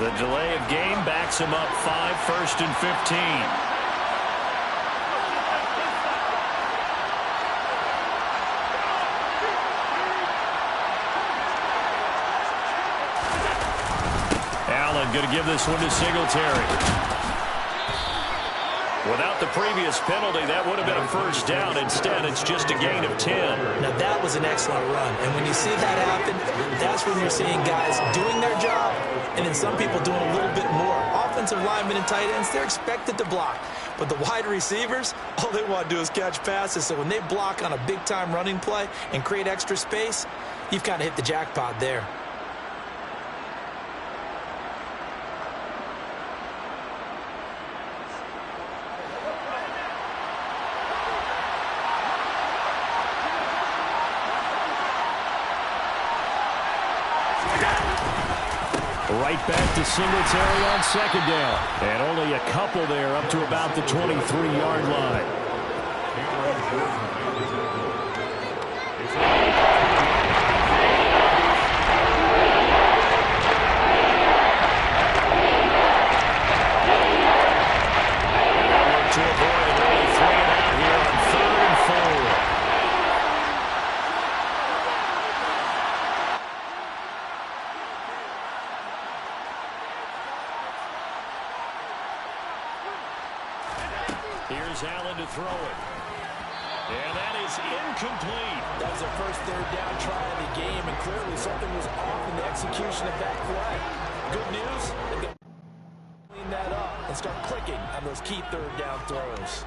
The delay of game backs him up 5, 1st and 15. Allen going to give this one to Singletary. Without the previous penalty, that would have been a first down. Instead, it's just a gain of 10. Now, that was an excellent run. And when you see that happen, that's when you're seeing guys doing their job and then some people doing a little bit more. Offensive linemen and tight ends, they're expected to block. But the wide receivers, all they want to do is catch passes. So when they block on a big-time running play and create extra space, you've kind of hit the jackpot there. Right back to Singletary on 2nd down. And only a couple there up to about the 23-yard line. To avoid an early 3-and-out here on 3rd and 4. Here's Allen to throw it. And that is incomplete. That was their first 3rd down try of the game, and clearly something was off in the execution of that play. Good news, they can clean that up and start clicking on those key 3rd down throws.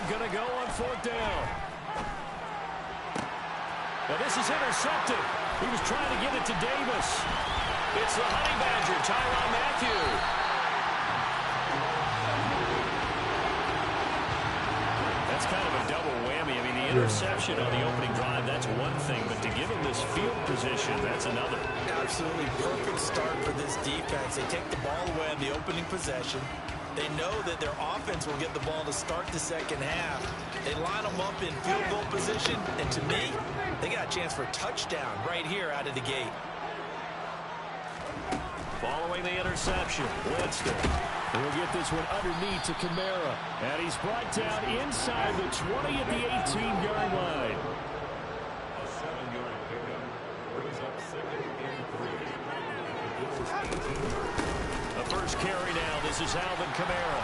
Going to go on 4th down. Now this is intercepted. He was trying to get it to Davis. It's the Honey Badger, Tyrann Mathieu. That's kind of a double whammy. I mean, the interception on the opening drive, that's one thing, but to give him this field position, that's another. Absolutely perfect start for this defense. They take the ball away on the opening possession. They know that their offense will get the ball to start the 2nd half. They line them up in field goal position, and to me, they got a chance for a touchdown right here out of the gate. Following the interception, Winston will get this one underneath to Kamara. And he's brought down inside the 20 at the 18-yard line. A 7-yard pickup brings up 2nd and 3. The first carry now. This is Alvin Kamara.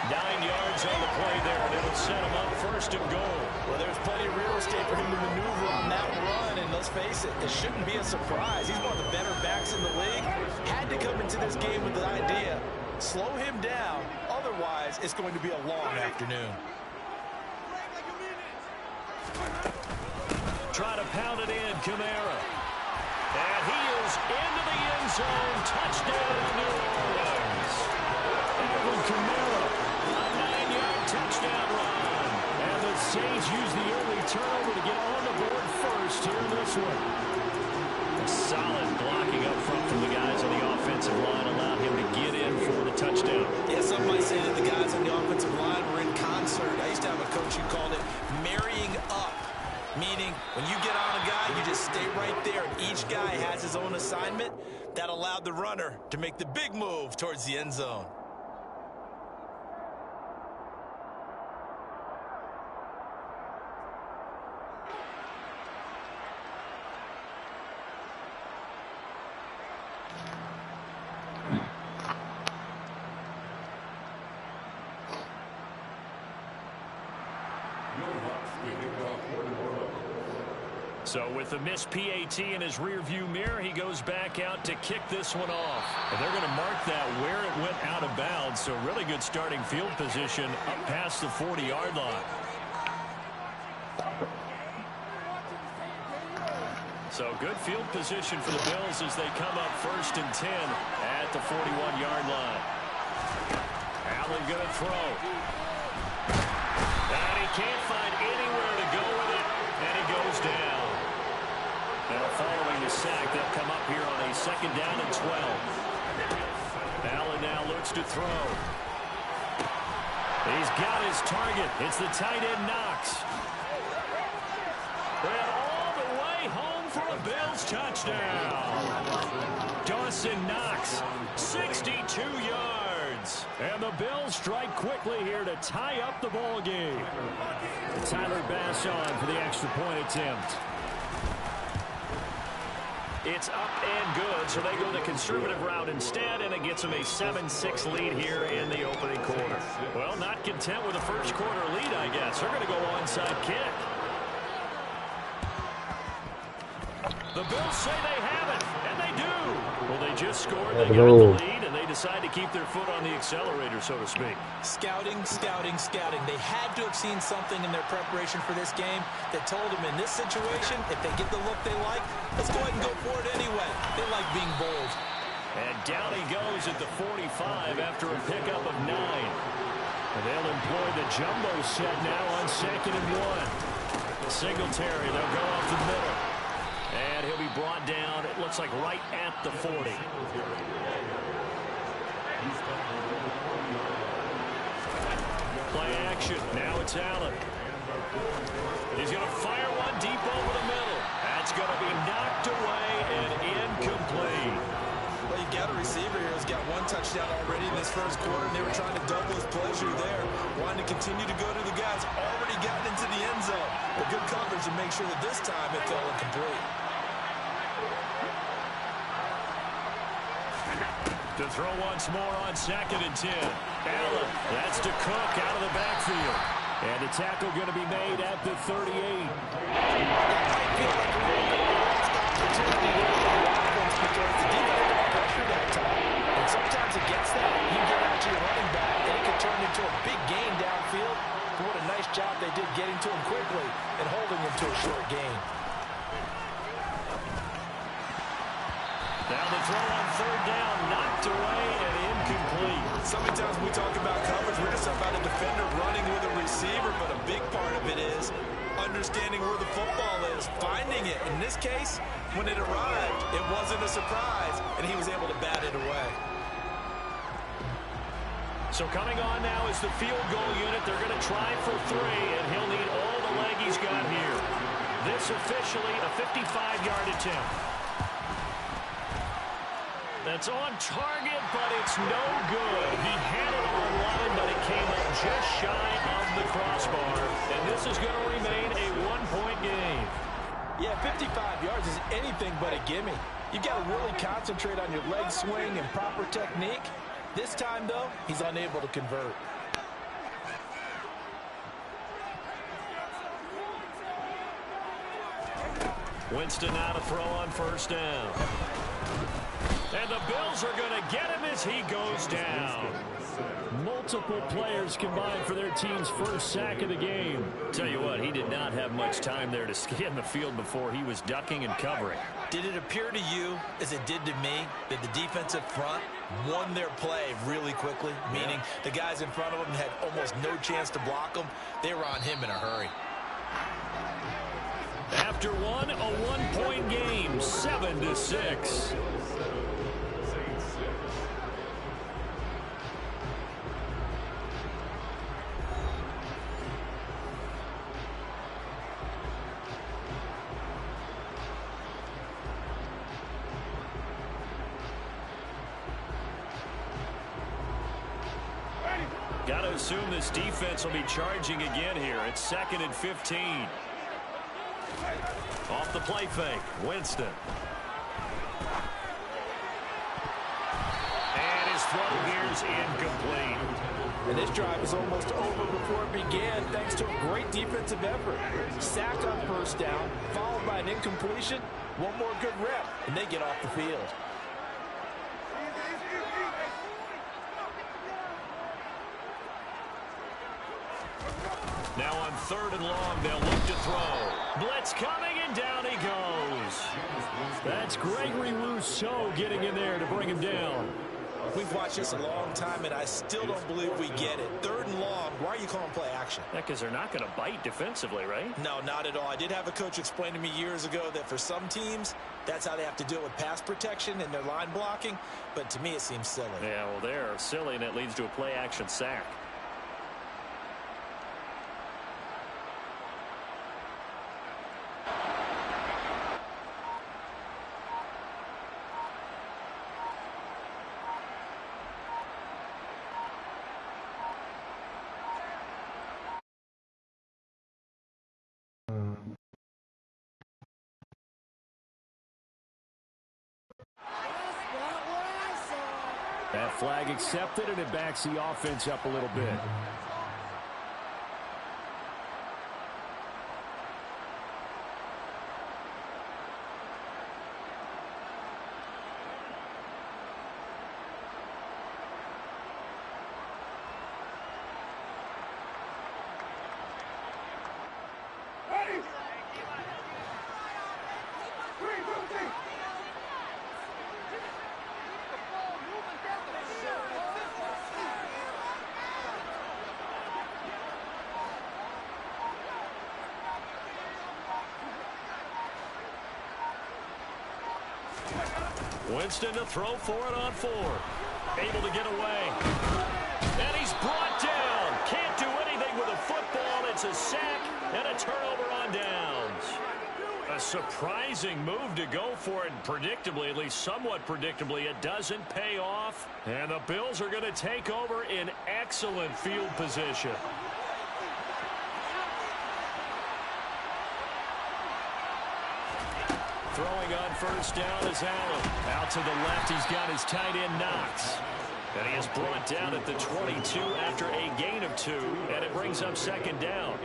9 yards on the play there, and it'll set him up 1st and goal. Well, there's plenty of real estate for him to maneuver on that run, and let's face it, it shouldn't be a surprise. He's one of the better backs in the league. Had to come into this game with the idea, slow him down, otherwise it's going to be a long afternoon. Try to pound it in, Kamara. And he is into the end zone. Touchdown, New Orleans. Alvin Kamara, a 9-yard touchdown run. And the Saints use the early turnover to get on the board first here in this one. A solid blocking up front from the guys on the offensive line allowed him to get in for the touchdown. Yeah, some might say that the guys on the offensive line were in concert. I used to have a coach who called it marrying up. Meaning, when you get on a guy, you just stay right there. And each guy has his own assignment. That allowed the runner to make the big move towards the end zone. So with the missed PAT in his rearview mirror, he goes back out to kick this one off. And they're going to mark that where it went out of bounds. So really good starting field position up past the 40-yard line. So good field position for the Bills as they come up 1st and 10 at the 41-yard line. Allen going to throw. And he can't find anywhere to go with it, and he goes down. Now following the sack, they'll come up here on a 2nd down and 12. Allen now looks to throw. He's got his target. It's the tight end Knox. And all the way home for a Bills touchdown. Dawson Knox, 62 yards. And the Bills strike quickly here to tie up the ball game. Tyler Bass on for the extra point attempt. It's up and good, so they go the conservative route instead, and it gets them a 7-6 lead here in the opening quarter. Well, not content with a first quarter lead, I guess. They're going to go onside kick. The Bills say they have it, and they do. Well, they just scored, they got the lead, and they decide to keep their foot on the accelerator, so to speak. Scouting, scouting, scouting. They had to have seen something in their preparation for this game that told them in this situation, if they get the look they like, let's go ahead and go for it anyway. They like being bold. And down he goes at the 45 after a pickup of 9. And they'll employ the jumbo set now on 2nd and 1. Singletary, they'll go off the middle. And he'll be brought down, it looks like right at the 40. Play action. Now it's Allen. He's going to fire one deep over the middle. That's going to be knocked away and incomplete. Well, you got a receiver here who's got 1 touchdown already in this first quarter, and they were trying to double his pleasure there. Wanting to continue to go to the guys already gotten into the end zone. But good coverage to make sure that this time it fell incomplete. To throw once more on 2nd and 10. Allen, that's to Cook out of the backfield. And a tackle going to be made at the 38. That might feel like a really good last opportunity there for the offense because the defense got pressure that time. And sometimes it gets that. You get out to your running back, and it can turn into a big gain downfield. But what a nice job they did getting to him quickly and holding him to a short gain. Now the throw on 3rd down, knocked away and incomplete. So many times when we talk about coverage, we're just about a defender running with a receiver, but a big part of it is understanding where the football is, finding it. In this case, when it arrived, it wasn't a surprise, and he was able to bat it away. So coming on now is the field goal unit. They're going to try for 3, and he'll need all the leg he's got here. This officially a 55-yard attempt. That's on target, but it's no good. He had it on line, but it came up just shy of the crossbar. And this is going to remain a 1-point game. Yeah, 55 yards is anything but a gimme. You've got to really concentrate on your leg swing and proper technique. This time, though, he's unable to convert. Winston now to throw on 1st down. And the Bills are going to get him as he goes down. Multiple players combined for their team's first sack of the game. Tell you what, he did not have much time there to scan the field before he was ducking and covering. Did it appear to you, as it did to me, that the defensive front won their play really quickly? Meaning the guys in front of them had almost no chance to block them. They were on him in a hurry. After one, a 1-point game, 7-6. Got to assume this defense will be charging again here. It's 2nd and 15. Off the play fake, Winston. And his throw here's incomplete. And this drive is almost over before it began thanks to a great defensive effort. Sack on 1st down, followed by an incompletion. One more good rep, and they get off the field. Now on 3rd and long, they'll look to throw. Blitz coming, and down he goes. That's Gregory Rousseau getting in there to bring him down. We've watched this a long time, and I still don't believe we get it. 3rd and long, why are you calling play action? Yeah, because they're not going to bite defensively, right? No, not at all. I did have a coach explain to me years ago that for some teams, that's how they have to deal with pass protection and their line blocking, but to me it seems silly. Yeah, well, they're silly, and it leads to a play action sack. That flag accepted, and it backs the offense up a little bit. Winston to throw for it on 4. Able to get away. And he's brought down. Can't do anything with a football. It's a sack and a turnover on downs. A surprising move to go for it. Predictably, at least somewhat predictably, it doesn't pay off. And the Bills are going to take over in excellent field position. Throwing on first down is Allen. Out to the left, he's got his tight end Knox. And he is brought down at the 22 after a gain of 2, and it brings up 2nd down.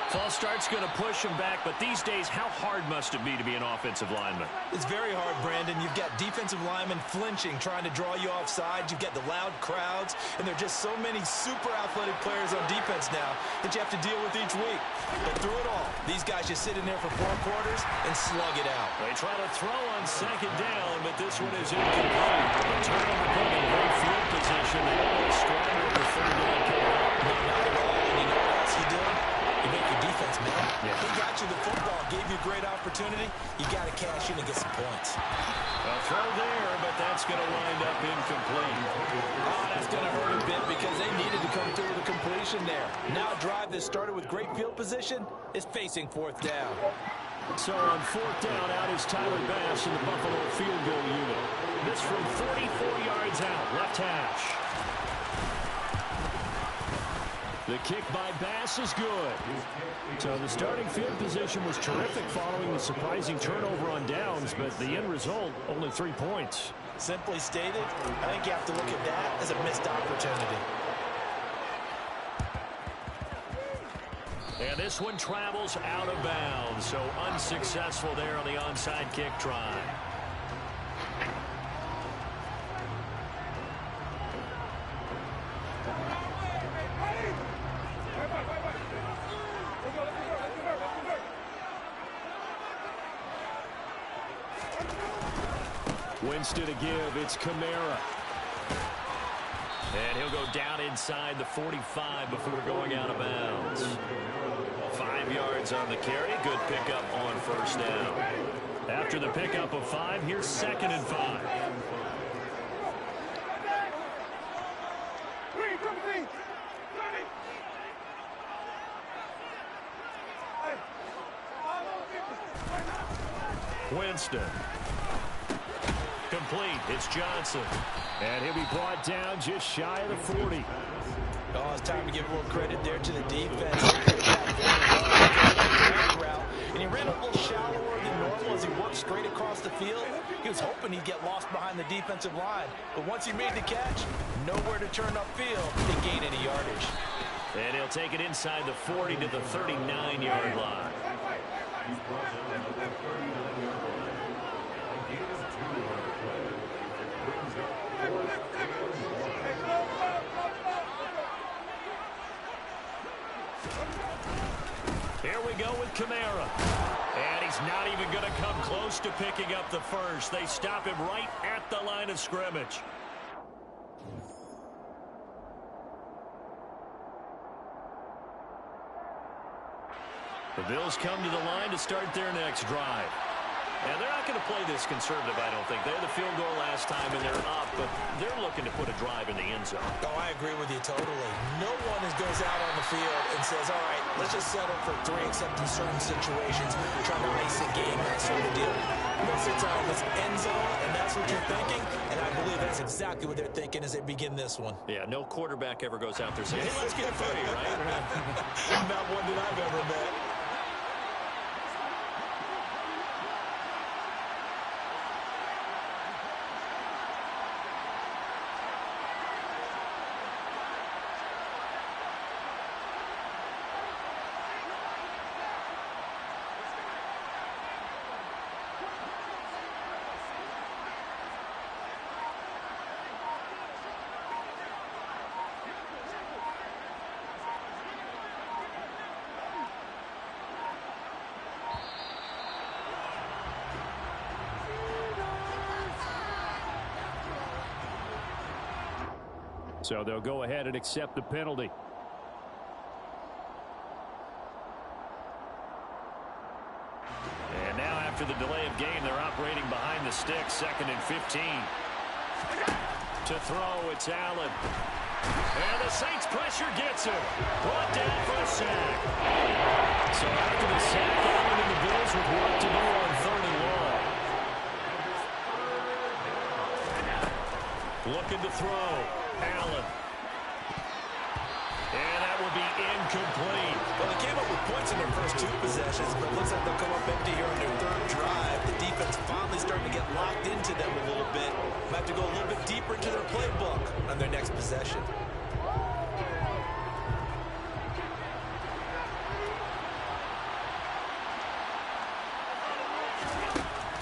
False start's going to push him back, but these days, how hard must it be to be an offensive lineman? It's very hard, Brandon. You've got defensive linemen flinching, trying to draw you off sides. You've got the loud crowds, and there are just so many super athletic players on defense now that you have to deal with each week. But through it all, these guys just sit in there for 4 quarters and slug it out. They try to throw on 2nd down, but this one is incomplete. The turnover put in great field position. They don't struggle with the 3rd down kick. No, not at all. And you know what else you do? You make your defense mad. Yeah. He got you the football, gave you a great opportunity. You got to cash in and get some points. A throw there, but that's going to wind up incomplete. Oh, that's going to hurt a bit because they needed to come through with a completion there. Now a drive that started with great field position is facing 4th down. So on 4th down, out is Tyler Bass in the Buffalo field goal unit. This from 44 yards out, left hash. The kick by Bass is good. So the starting field position was terrific following the surprising turnover on downs, but the end result, only 3 points. Simply stated, I think you have to look at that as a missed opportunity. And this one travels out of bounds, so unsuccessful there on the onside kick try. Winston to give. It's Kamara. And he'll go down inside the 45 before going out of bounds. 5 yards on the carry. Good pickup on first down. After the pickup of 5, here's 2nd and 5. Winston. Complete. It's Johnson. And he'll be brought down just shy of the 40. Oh, it's time to give more credit there to the defense. And he ran a little shallower than normal as he worked straight across the field. He was hoping he'd get lost behind the defensive line. But once he made the catch, nowhere to turn upfield to gain any yardage. And he'll take it inside the 40 to the 39-yard line. go with Kamara. And he's not even going to come close to picking up the first. They stop him right at the line of scrimmage. The Bills come to the line to start their next drive. And they're not going to play this conservative, I don't think. They had the field goal last time, and they're up, but they're looking to put a drive in the end zone. Oh, I agree with you totally. No one goes out on the field and says, all right, let's just settle for 3, except in certain situations, trying to ice a game, that sort of deal. Most of the time, it's end zone, and that's what you're thinking, and I believe that's exactly what they're thinking as they begin this one. Yeah, no quarterback ever goes out there saying, hey, let's get 30, right? Not one that I've ever met. So they'll go ahead and accept the penalty. And now after the delay of game, they're operating behind the sticks, 2nd and 15. To throw, it's Allen. And the Saints pressure gets him. Brought down for a sack. So after the sack, Allen and the Bills with work to do on 3rd and long. Looking to throw. Allen. And that will be incomplete. Well, they came up with points in their first 2 possessions, but it looks like they'll come up empty here on their 3rd drive. The defense finally starting to get locked into them a little bit. Might have to go a little bit deeper into their playbook on their next possession.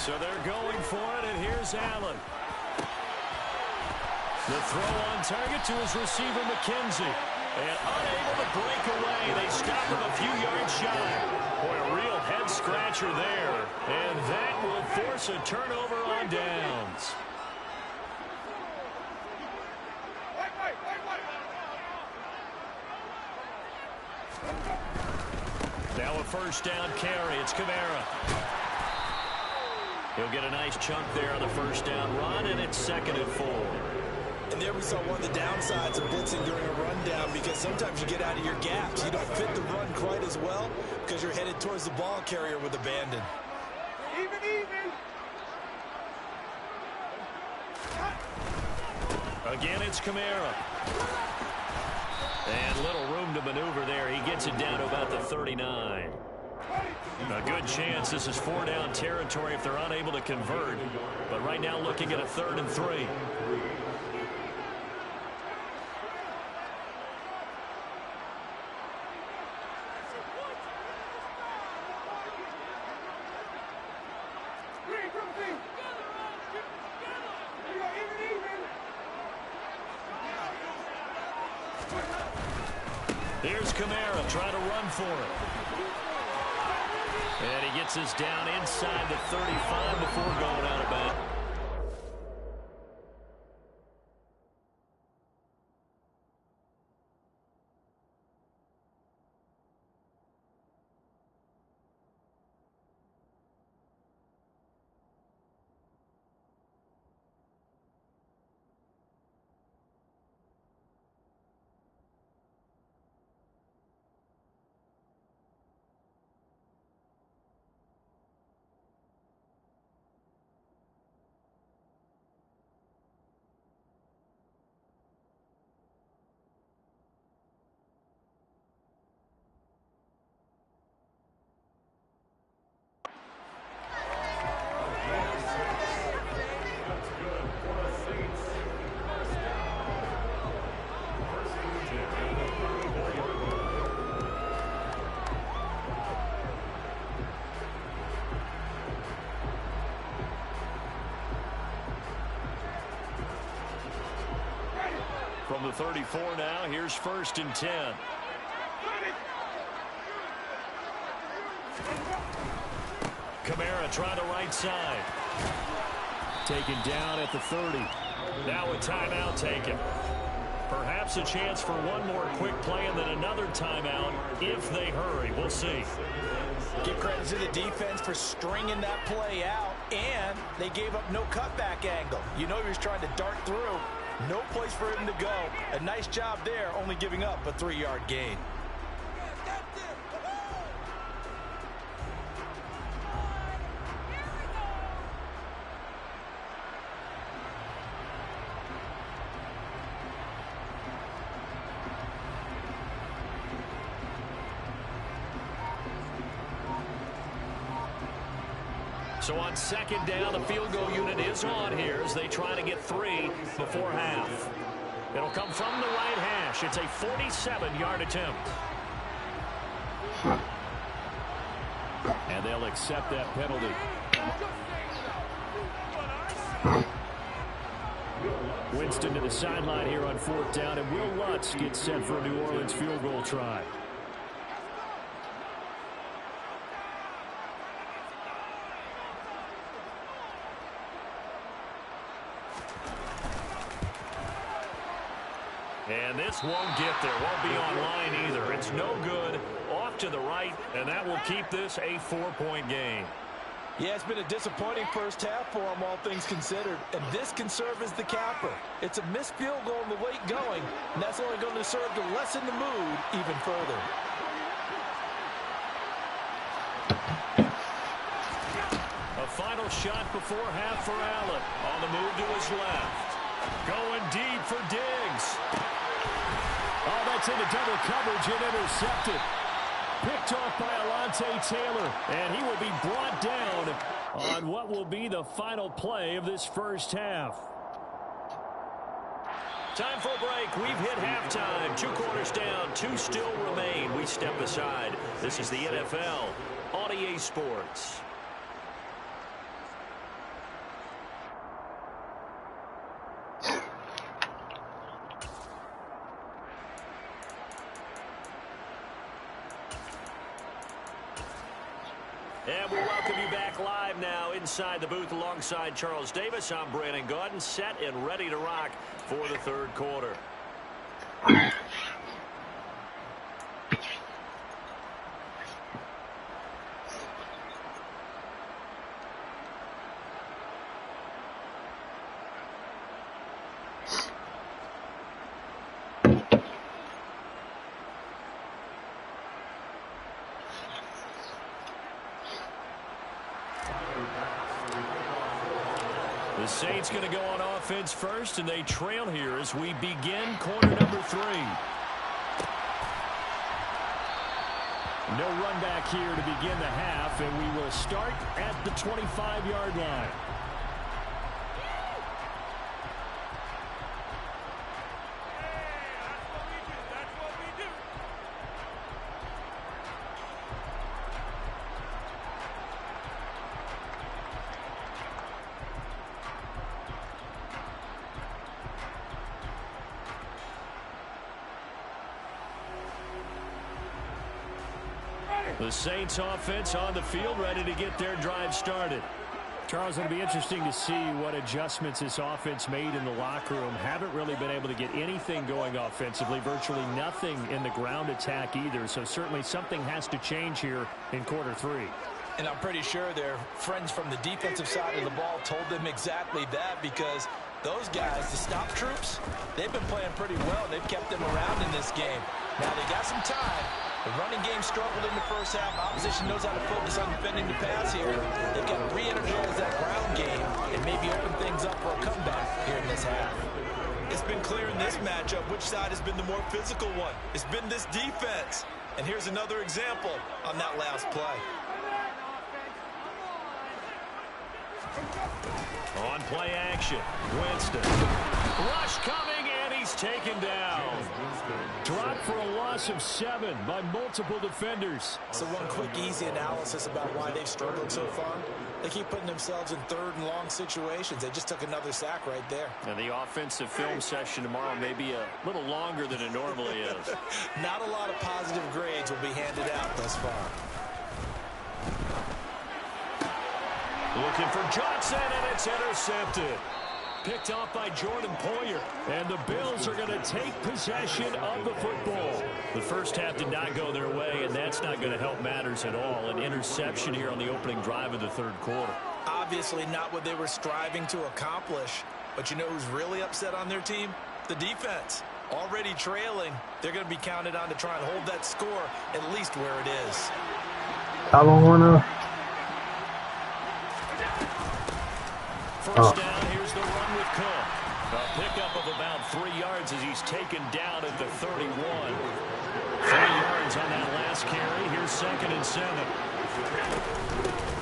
So they're going for it, and here's Allen. The throw on target to his receiver, McKenzie. And unable to break away. They stop him a few yards shy. Boy, a real head-scratcher there. And that will force a turnover on downs. Now a first down carry. It's Kamara. He'll get a nice chunk there on the first down run, and it's 2nd and 4. And there we saw one of the downsides of blitzing during a rundown, because sometimes you get out of your gaps. You don't fit the run quite as well because you're headed towards the ball carrier with abandon. Even. Again, it's Kamara. And little room to maneuver there. He gets it down to about the 39. A good chance this is 4-down territory if they're unable to convert. But right now looking at a 3rd and 3. Here's Kamara trying to run for it. And he gets us down inside the 35 before going out of bounds. From the 34 now, here's 1st and 10. Kamara trying the right side. Taken down at the 30. Now a timeout taken. Perhaps a chance for one more quick play and then another timeout if they hurry. We'll see. Give credit to the defense for stringing that play out, and they gave up no cutback angle. You know he was trying to dart through. No place for him to go. A nice job there, only giving up a 3-yard gain. So on second down, the field goal unit is on here as they try to get 3 before half. It'll come from the right hash. It's a 47-yard attempt. And they'll accept that penalty. Winston to the sideline here on 4th down, and Will Lutz gets set for a New Orleans field goal try. And this won't get there. Won't be online either. It's no good. Off to the right, and that will keep this a 4-point game. Yeah, it's been a disappointing first half for them, all things considered. And this can serve as the capper. It's a missed field goal in the late going, and that's only going to serve to lessen the mood even further. A final shot before half for Allen. On the move to his left. Going deep for Diggs. Oh, that's into double coverage and intercepted. Picked off by Alontae Taylor, and he will be brought down on what will be the final play of this first half. Time for a break. We've hit halftime. 2 quarters down, 2 still remain. We step aside. This is the NFL on EA Sports. And we'll welcome you back live now inside the booth alongside Charles Davis. I'm Brandon Gaudin, set and ready to rock for the 3rd quarter. The Saints going to go on offense first, and they trail here as we begin quarter number 3. No run back here to begin the half, and we will start at the 25-yard line. The Saints offense on the field, ready to get their drive started. Charles, it'll be interesting to see what adjustments this offense made in the locker room. Haven't really been able to get anything going offensively, virtually nothing in the ground attack either. So certainly something has to change here in quarter 3. And I'm pretty sure their friends from the defensive side of the ball told them exactly that, because those guys, the stop troops, they've been playing pretty well. They've kept them around in this game. Now they got some time. The running game struggled in the first half. Opposition knows how to focus on defending the pass here. They've got to re-energize that ground game and maybe open things up for a comeback here in this half. It's been clear in this matchup which side has been the more physical one. It's been this defense. And here's another example on that last play. On play action, Winston. Rush coming, and he's taken down. Dropped for a loss of 7 by multiple defenders. So one quick, easy analysis about why they've struggled so far. They keep putting themselves in 3rd and long situations. They just took another sack right there. And the offensive film session tomorrow may be a little longer than it normally is. Not a lot of positive grades will be handed out thus far. Looking for Johnson, and it's intercepted. Picked off by Jordan Poyer. And the Bills are going to take possession of the football. The first half did not go their way, and that's not going to help matters at all. An interception here on the opening drive of the third quarter. Obviously not what they were striving to accomplish. But you know who's really upset on their team? The defense. Already trailing. They're going to be counted on to try and hold that score at least where it is. I don't want to. First down, here's the run with Cook. A pickup of about 3 yards as he's taken down at the 31. 3 yards on that last carry. Here's 2nd and 7.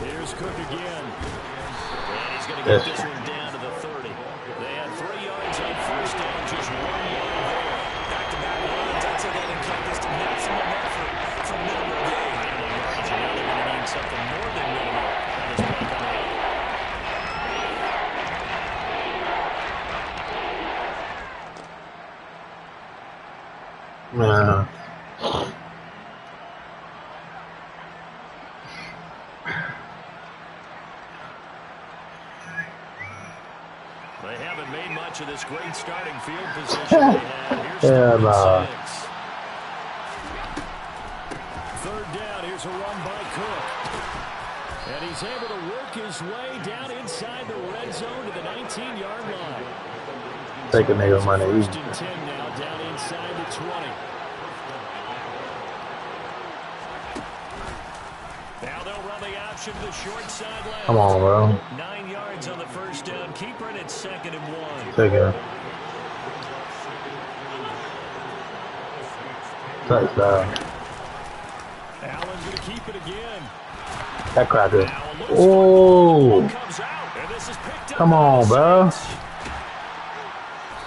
Here's Cook again. And he's going to get this one down to the 30. They had 3 yards on first down, just 1 yard there. Back-to-back runs. I'd say that encompassed maximum effort for minimal gain. Now they're going to need something more than minimal on this play coming up. Man. They haven't made much of this great starting field position they had. Here's Yeah, 3rd and 6. Third down, here's a run by Cook. And he's able to work his way down inside the red zone to the 19-yard line. Take a nigga money easy. 1st and 10 now, down inside the 20. Now they'll run the option to the short sideline. Come on, bro. 9 yards on the first down. Keeper, and it's 2nd and 1. Take it. Touchdown. Allen's going to keep it again. That cracker. Oh. Come on, bro.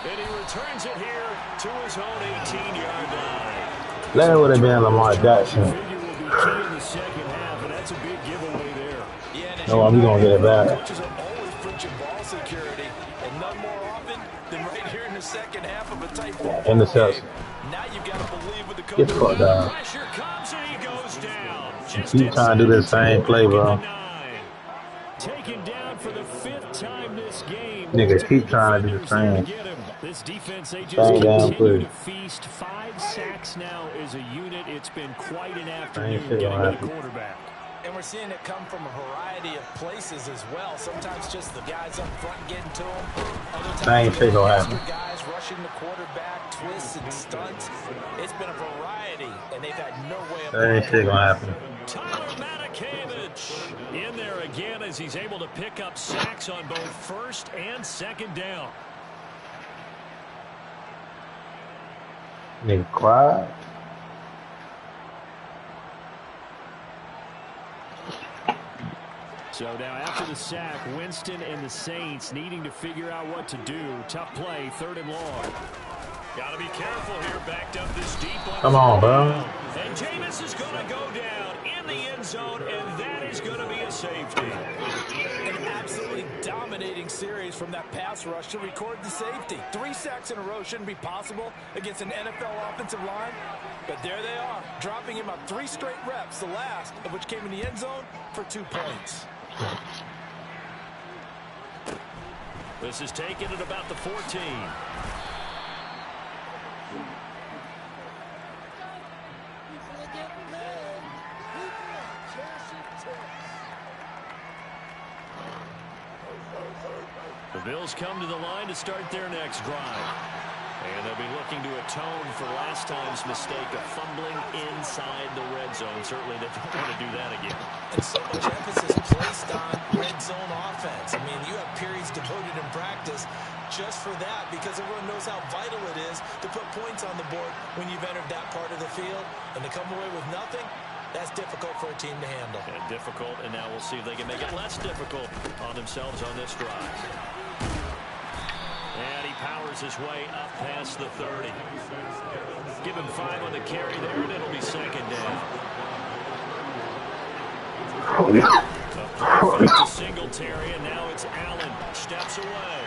And he returns it here to his own 18-yard line. That would have been Lamar Jackson. No, I'm going to get it back. Coaches are always preaching ball security, and none more often than right here in the second half of a tight football Interception. game. Now you got to believe with the Get the fuck down. Pressure comes and he goes down. Keep trying to do the same play, bro. Taken down for the 5th time this game. Nigga, keep trying to do the same. This defense, they just Same damn continue play. to feast. 5 sacks now as a unit. It's been quite an Same afternoon shit getting gonna to the happen. quarterback. And we're seeing it come from a variety of places as well. Sometimes just the guys up front getting to him. Other times Same shit gonna extra happen. guys rushing the quarterback, twists and stunts. It's been a variety, and they've had no way of Same shit gonna happen. Tyler Matakevich in there again as he's able to pick up sacks on both first and second down. Nigga cried. So now after the sack, Winston and the Saints needing to figure out what to do. Tough play, 3rd and long. Got to be careful here, backed up this deep. Come on, bro. And Jameis is going to go down in the end zone, and that is going to be a safety. An absolutely dominating series from that pass rush to record the safety. 3 sacks in a row shouldn't be possible against an NFL offensive line. But there they are, dropping him up 3 straight reps, the last of which came in the end zone for 2 points. This is taken at about the 14. The Bills come to the line to start their next drive. And they'll be looking to atone for last time's mistake of fumbling inside the red zone. Certainly they don't want to do that again. And so much emphasis placed on red zone offense. I mean, you have periods devoted in practice just for that because everyone knows how vital it is to put points on the board when you've entered that part of the field. And to come away with nothing, that's difficult for a team to handle. And difficult, and now we'll see if they can make it less difficult on themselves on this drive. And he powers his way up past the 30. Give him 5 on the carry there, and it'll be 2nd down. To Singletary, and now it's Allen. Steps away.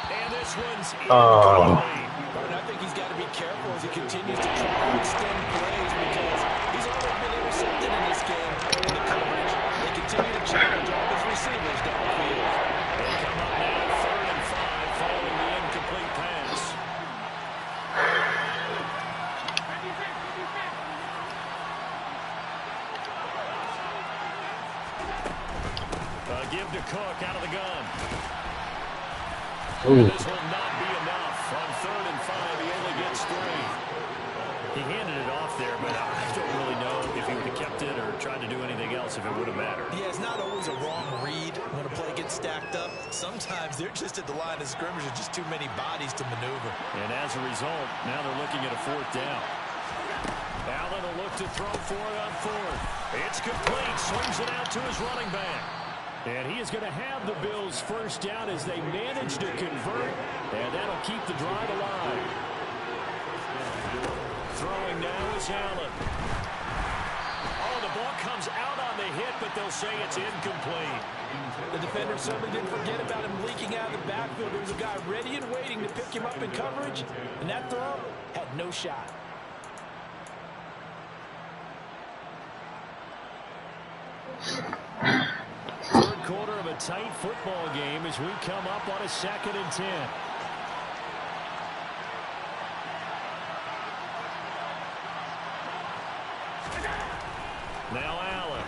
And this one's incomplete. And I think he's got to be careful as he continues to try to extend plays because he's already been intercepted in this game in the coverage. They continue to challenge all his receivers. Cook out of the gun. Ooh. This will not be enough. On 3rd and 5, he only gets 3. He handed it off there, but I don't really know if he would have kept it or tried to do anything else if it would have mattered. Yeah, it's not always a wrong read when a play gets stacked up. Sometimes they're just at the line of scrimmage with just too many bodies to maneuver. And as a result, now they're looking at a 4th down. Allen will look to throw for it on 4th. It's complete. Swings it out to his running back. And he is going to have the Bills' first down as they manage to convert. And that'll keep the drive alive. Throwing now is Allen. Oh, the ball comes out on the hit, but they'll say it's incomplete. The defender certainly didn't forget about him leaking out of the backfield. There was a guy ready and waiting to pick him up in coverage, and that throw had no shot. Third quarter of a tight football game as we come up on a 2nd and 10. Now Allen.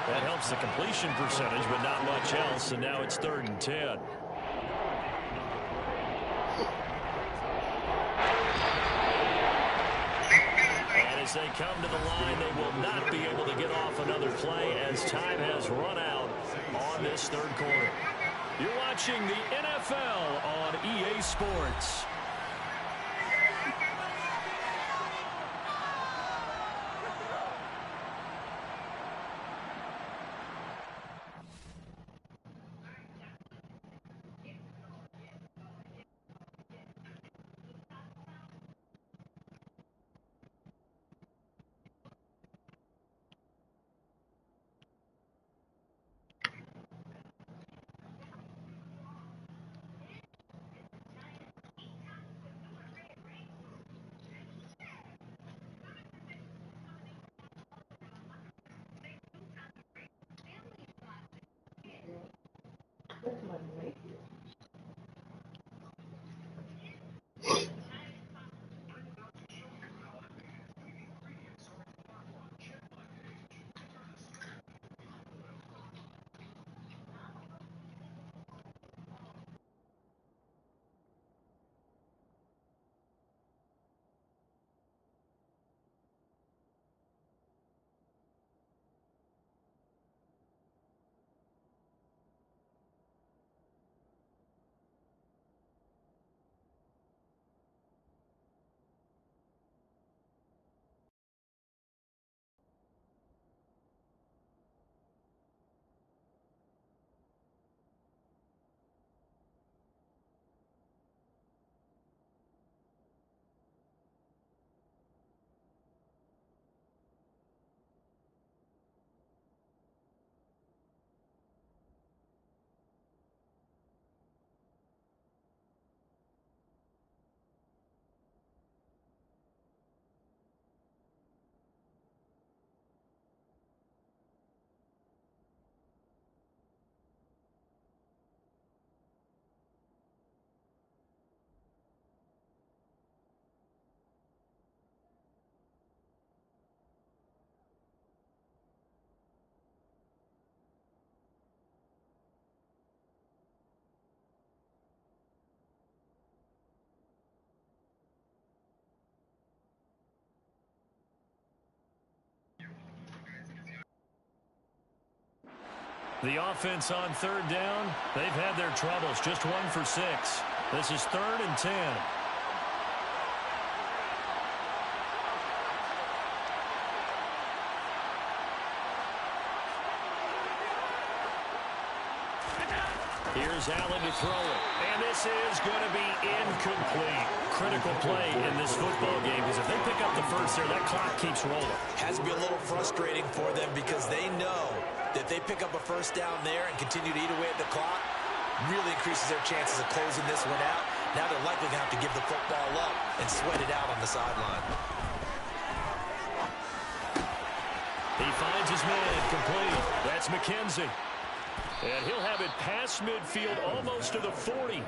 That helps the completion percentage, but not much else, and now it's 3rd and 10. As they come to the line, they will not be able to get off another play as time has run out on this 3rd quarter. You're watching the NFL on EA Sports. The offense on 3rd down, they've had their troubles. Just 1 for 6. This is 3rd and 10. Here's Allen to throw it. And this is going to be incomplete. Critical play in this football game because if they pick up the first there, that clock keeps rolling. Has to be a little frustrating for them because they know that they pick up a first down there and continue to eat away at the clock, really increases their chances of closing this one out. Now they're likely going to have to give the football up and sweat it out on the sideline. He finds his man complete. That's McKenzie. And he'll have it past midfield almost to the 40.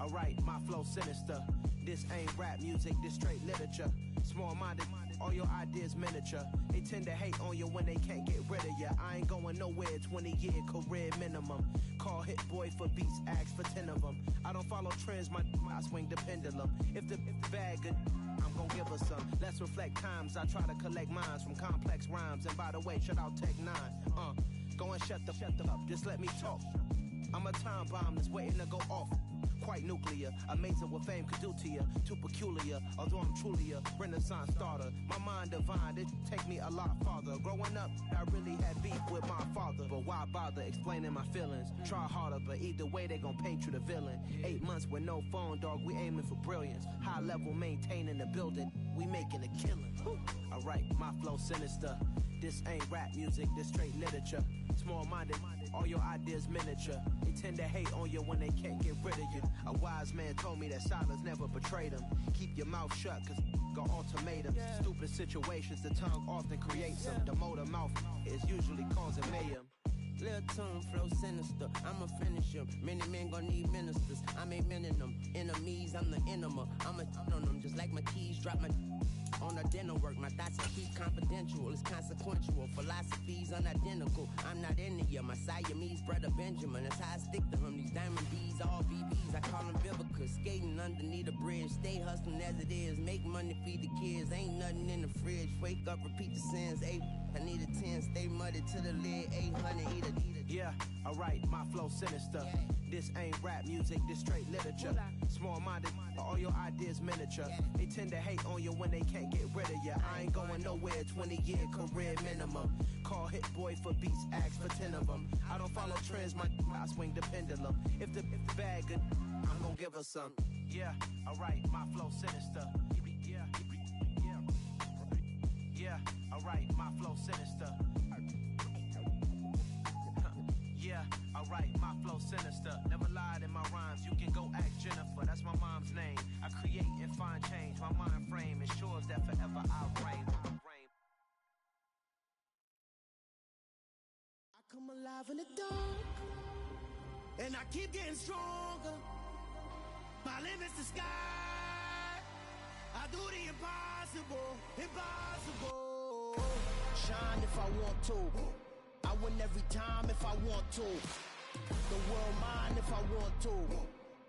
alright, my flow sinister. This ain't rap music, this straight literature. Small-minded, all your ideas miniature. They tend to hate on you when they can't get rid of you. I ain't going nowhere, 20-year career minimum. Call Hit Boy for beats, ask for 10 of them. I don't follow trends, I swing the pendulum. If the bag good, I'm gon' give her some. Let's reflect times, I try to collect minds from complex rhymes. And by the way, shout out Tech 9. Go and shut the up, just let me talk. I'm a time bomb that's waiting to go off. Quite nuclear, amazing what fame could do to you. Too peculiar, although I'm truly a renaissance starter. My mind divine, it take me a lot farther. Growing up, I really had beef with my father. But why bother explaining my feelings? Try harder, but either way they gon' paint you the villain. 8 months with no phone, dog, we aiming for brilliance. High level maintaining the building, we making a killing. Alright, my flow sinister. This ain't rap music, this straight literature. Small-minded, all your ideas miniature. They tend to hate on you when they can't get rid of you. A wise man told me that silence never betrayed him. Keep your mouth shut, cause got ultimatums. Stupid situations, the tongue often creates them. The motor mouth is usually causing mayhem. Lil' tune, flow sinister, I'ma finish him. Many men gon' need ministers, I ain't mending them. Enemies, I'm the enema, I'ma on them. Just like my keys, drop my on the dinner work. My thoughts I keep confidential, it's consequential. Philosophies unidentical, I'm not into you. My Siamese brother Benjamin, that's how I stick to him. These diamond D's, all BBs, I call them Vivica. Skating underneath the bridge, stay hustling as it is. Make money, feed the kids, ain't nothing in the fridge. Wake up, repeat the sins, 8, I need a 10. Stay muddy to the lid, 800, eat it. Yeah, alright, my flow sinister. This ain't rap music, this straight literature. Small-minded, all your ideas miniature. They tend to hate on you when they can't get rid of you. I ain't going nowhere, 20-year career minimum. Call Hit Boy for beats, ask for 10 of them. I don't follow trends, I swing the pendulum. If the bag good, I'm gon' give her some. Yeah, alright, my flow sinister. Yeah, alright, my flow sinister. Yeah, alright, my flow sinister. Never lied in my rhymes, you can go ask Jennifer. That's my mom's name. I create and find change. My mind frame ensures that forever I'll reign. I come alive in the dark, and I keep getting stronger. My limit's the sky. I do the impossible, impossible. Shine if I want to. I win every time if I want to. The world mine if I want to.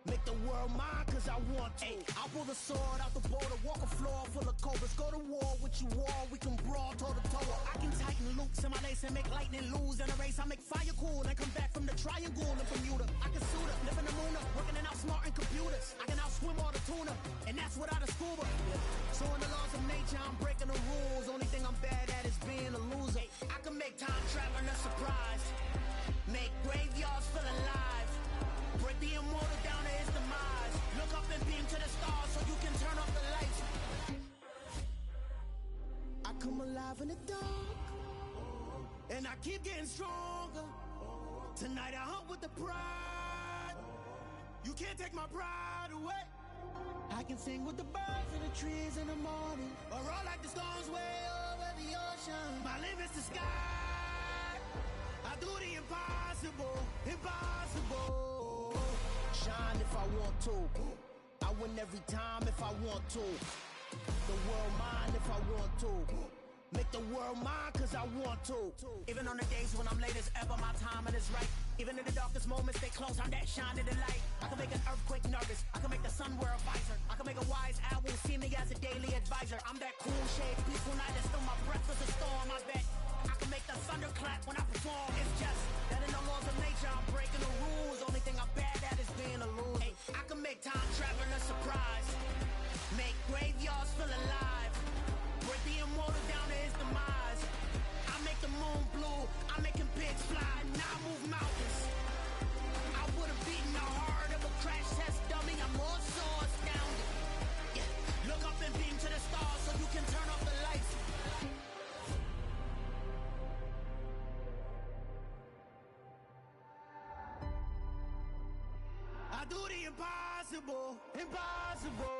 Make the world mine cause I want to. I pull the sword out the border, walk a floor full of cobras. Go to war with you all, we can brawl toe to toe. I can tighten loops in my lace and make lightning lose in a race. I make fire cool and come back from the triangle in Bermuda. I can suit up, live in the moon up, working and outsmarting computers. I can outswim all the tuna, and that's without a scuba. So in the laws of nature, I'm breaking the rules. Only thing I'm bad at is being a loser. I can make time traveling a surprise. Make graveyards feel alive. Break the immortal down to his demise. Look up and beam to the stars so you can turn off the lights. I come alive in the dark, and I keep getting stronger. Tonight I hunt with the pride. You can't take my pride away. I can sing with the birds and the trees in the morning, or roll like the storms way over the ocean. My limit's the sky. I do the impossible, impossible. Shine if I want to. I win every time if I want to. The world mine if I want to. Make the world mine cause I want to. Even on the days when I'm late as ever, my timing is right. Even in the darkest moments, stay close, I'm that shine in the light. I can make an earthquake nervous, I can make the sun wear a visor. I can make a wise owl see me as a daily advisor. I'm that cool shade, peaceful night, and still my breath is a storm, I bet. I can make the thunder clap when I perform. It's just that in the laws of nature, I'm breaking the rules. Only thing I'm bad at is being a loser. Hey, I can make time traveling a surprise. Make graveyards feel alive. Break the immortal down to his demise. I make the moon blue, I'm making pigs fly. Now I move mountains. I would've beaten the heart of a crash test dummy. I'm more so astounded. Yeah. Look up and beam to the stars so you can turn off the lights. I do the impossible, impossible.